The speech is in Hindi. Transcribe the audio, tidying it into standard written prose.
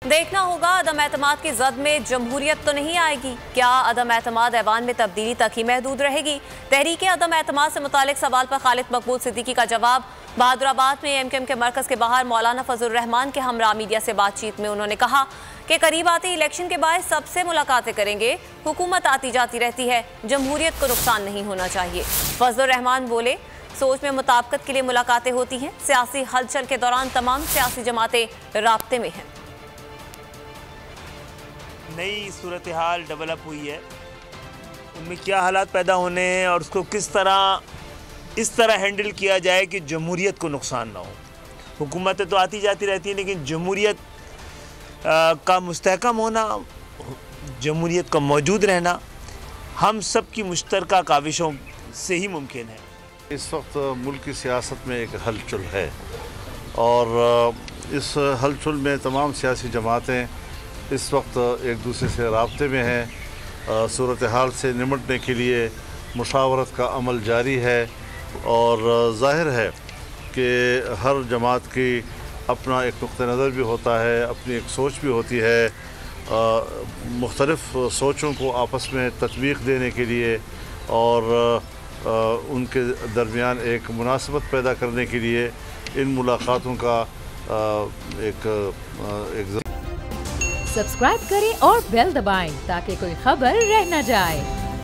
देखना होगा अदम एतमाद की जद में जमहूरियत तो नहीं आएगी। क्या अदम एतमाद ऐवान में तब्दीली तक ही महदूद रहेगी? तहरीक अदम एतमाद से मुतालिक सवाल पर खालिद मकबूल सिद्दीकी का जवाब। बहादुराबाद में एमकेएम के मरकज के बाहर मौलाना फजल रहमान के हमरा मीडिया से बातचीत में उन्होंने कहा कि करीब आते इलेक्शन के बाद सबसे मुलाकातें करेंगे। हुकूमत आती जाती रहती है, जमहूरियत को नुकसान नहीं होना चाहिए। फजल रहमान बोले, सोच में मुताबिकत के लिए मुलाकातें होती हैं। सियासी हलचल के दौरान तमाम सियासी जमातें राब्ते में हैं। नई सूरत हाल डेवलप हुई है, उनमें क्या हालात पैदा होने हैं और उसको किस तरह इस तरह हैंडल किया जाए कि जमहूरियत को नुकसान ना हो। हुकूमतें तो आती जाती रहती हैं, लेकिन जमहूरियत का मुस्तहकम होना, जमहूरियत का मौजूद रहना हम सब की मुश्तरका काविशों से ही मुमकिन है। इस वक्त मुल्क की सियासत में एक हलचल है और इस हलचल में तमाम सियासी जमातें इस वक्त एक दूसरे से राब्ते में हैं। सूरत हाल से निमटने के लिए मुशावरत का अमल जारी है और ज़ाहिर है कि हर जमात की अपना एक नुक्ता नज़र भी होता है, अपनी एक सोच भी होती है। मुख्तलिफ़ सोचों को आपस में तत्वीक़ देने के लिए और उनके दरमियान एक मुनासबत पैदा करने के लिए इन मुलाकातों का एक सब्सक्राइब करें और बेल दबाएं ताकि कोई खबर रह न जाए।